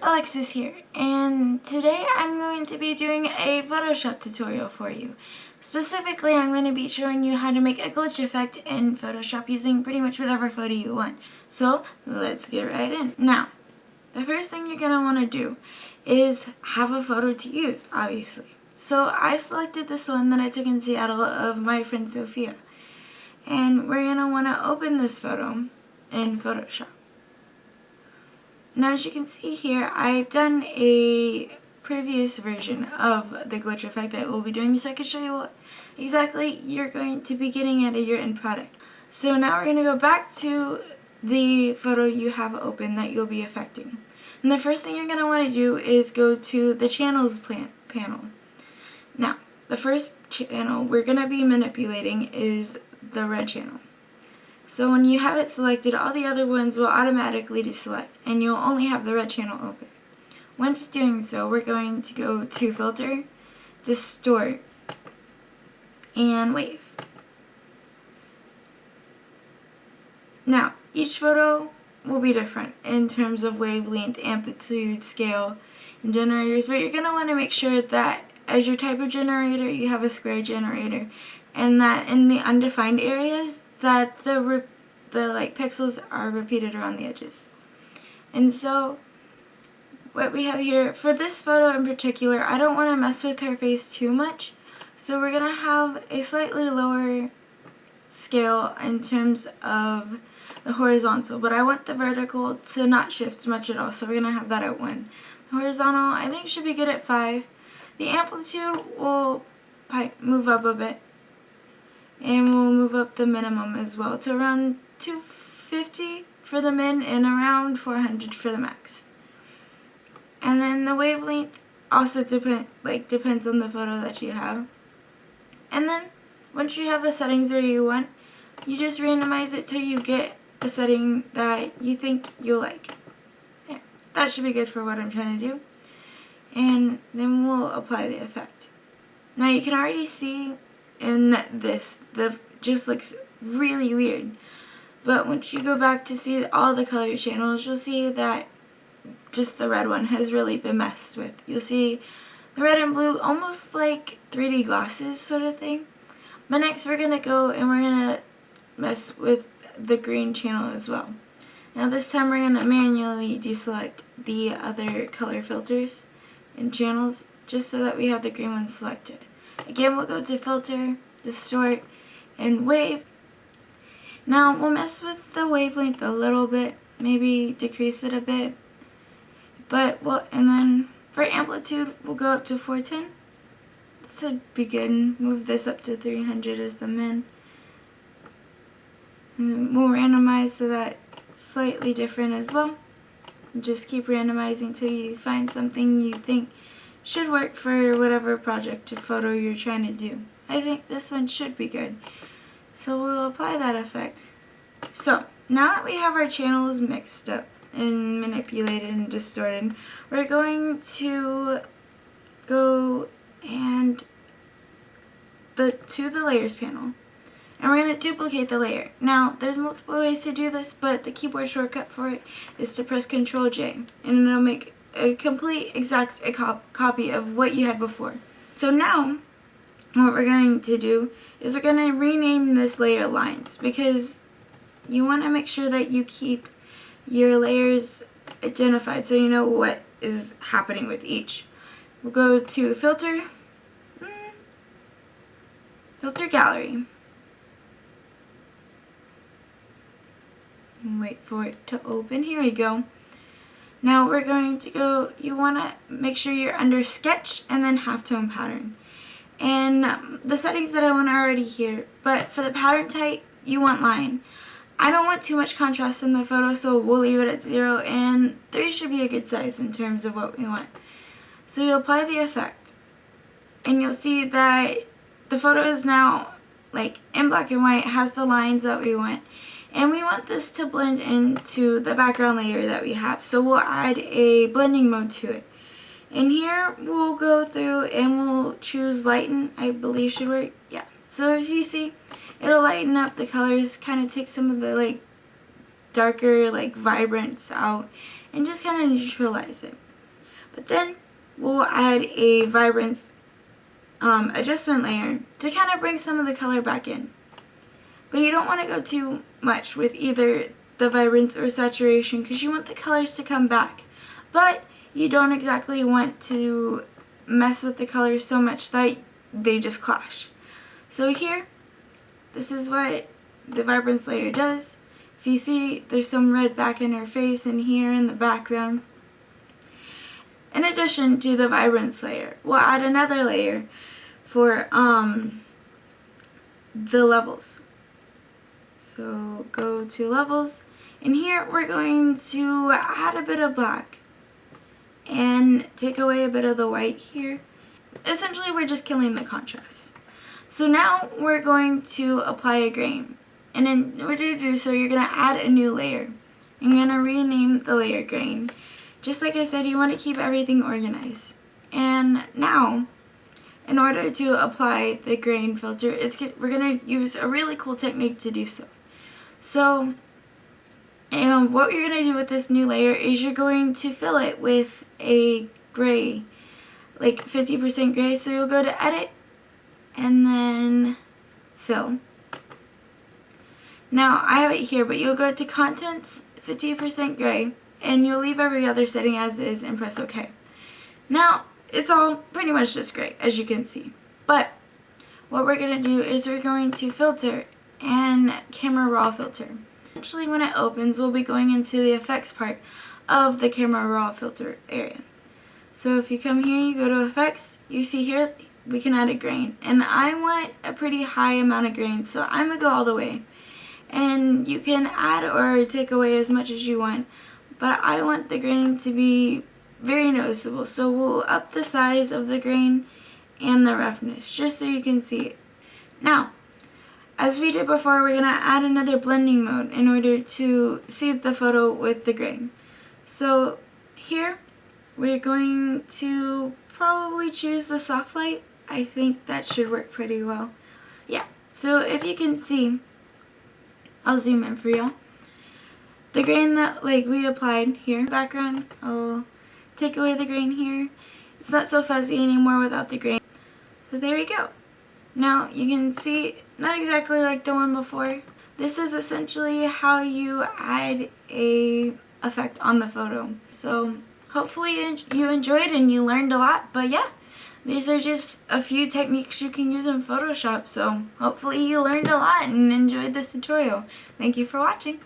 Alexis here, and today I'm going to be doing a Photoshop tutorial for you. Specifically, I'm going to be showing you how to make a glitch effect in Photoshop using pretty much whatever photo you want. So, let's get right in. Now, the first thing you're going to want to do is have a photo to use, obviously. So, I've selected this one that I took in Seattle of my friend Sophia. And we're going to want to open this photo in Photoshop. Now, as you can see here, I've done a previous version of the glitch effect that we'll be doing, so I can show you what exactly you're going to be getting out of your end product. So now we're going to go back to the photo you have open that you'll be affecting. And the first thing you're going to want to do is go to the channels panel. Now, the first channel we're going to be manipulating is the red channel. So when you have it selected, all the other ones will automatically deselect, and you'll only have the red channel open. Once doing so, we're going to go to Filter, Distort, and Wave. Now, each photo will be different in terms of wavelength, amplitude, scale, and generators, but you're going to want to make sure that as your type of generator, you have a square generator, and that in the undefined areas, that the pixels are repeated around the edges. And so what we have here, for this photo in particular, I don't want to mess with her face too much, so we're going to have a slightly lower scale in terms of the horizontal, but I want the vertical to not shift much at all, so we're going to have that at 1. The horizontal, I think, should be good at 5. The amplitude will move up a bit, and we'll move up the minimum as well to around 250 for the min and around 400 for the max. And then the wavelength also depends on the photo that you have. And then once you have the settings where you want, you just randomize it till you get a setting that you think you'll like. There, that should be good for what I'm trying to do. And then we'll apply the effect. Now you can already see in the just looks really weird, but once you go back to see all the color channels, you'll see that just the red one has really been messed with. You'll see the red and blue almost like 3D glasses sort of thing. But next we're gonna go and we're gonna mess with the green channel as well. Now this time we're gonna manually deselect the other color filters and channels just so that we have the green one selected. Again, we'll go to Filter, Distort, and Wave. Now, we'll mess with the wavelength a little bit, maybe decrease it a bit. And then for amplitude, we'll go up to 410. This would be good. Move this up to 300 as the min. And then we'll randomize so that it's slightly different as well. Just keep randomizing till you find something you think should work for whatever project or photo you're trying to do. I think this one should be good. So we'll apply that effect. So now that we have our channels mixed up and manipulated and distorted, we're going to go and to the layers panel. And we're going to duplicate the layer. Now, there's multiple ways to do this, but the keyboard shortcut for it is to press Ctrl-J, and it'll make a complete exact copy of what you had before. So now, what we're going to do is we're going to rename this layer lines, because you want to make sure that you keep your layers identified so you know what is happening with each. We'll go to Filter, Filter Gallery, and wait for it to open. Here we go. Now we're going to go, you want to make sure you're under Sketch and then Halftone Pattern. And the settings that I want are already here, but for the pattern type, you want line. I don't want too much contrast in the photo, so we'll leave it at 0, and 3 should be a good size in terms of what we want. So you'll apply the effect, and you'll see that the photo is now like in black and white, has the lines that we want. And we want this to blend into the background layer that we have, so we'll add a blending mode to it. And here we'll go through and we'll choose lighten, I believe should work. Yeah, so if you see, it'll lighten up the colors, kind of take some of the darker vibrance out, and just kind of neutralize it. But then we'll add a vibrance adjustment layer to kind of bring some of the color back in. But you don't want to go too much with either the vibrance or saturation because you want the colors to come back. But you don't exactly want to mess with the colors so much that they just clash. So here, this is what the vibrance layer does. If you see, there's some red back in her face and here in the background. In addition to the vibrance layer, we'll add another layer for the levels. So go to levels, and here we're going to add a bit of black and take away a bit of the white here. Essentially, we're just killing the contrast. So now we're going to apply a grain. And in order to do so, you're going to add a new layer. I'm going to rename the layer grain. Just like I said, you want to keep everything organized. And now, in order to apply the grain filter, we're going to use a really cool technique to do so. So, what you're going to do with this new layer is you're going to fill it with a gray, like 50% gray. So you'll go to Edit, and then Fill. Now, I have it here, but you'll go to Contents, 50% gray, and you'll leave every other setting as is and press OK. Now, it's all pretty much just gray, as you can see. But what we're going to do is we're going to filter and camera raw filter. Actually, when it opens, we'll be going into the effects part of the camera raw filter area. So if you come here, you go to effects, you see here we can add a grain. And I want a pretty high amount of grain, so I'm going to go all the way. And you can add or take away as much as you want, but I want the grain to be very noticeable, so we'll up the size of the grain and the roughness just so you can see it. Now, as we did before, we're going to add another blending mode in order to see the photo with the grain. So here we're going to probably choose the soft light. I think that should work pretty well. Yeah, so if you can see, I'll zoom in for y'all. The grain that we applied here, background, I'll take away the grain here. It's not so fuzzy anymore without the grain. So there you go. Now you can see, not exactly like the one before. This is essentially how you add a effect on the photo. So hopefully you enjoyed and you learned a lot, but yeah. These are just a few techniques you can use in Photoshop, so hopefully you learned a lot and enjoyed this tutorial. Thank you for watching.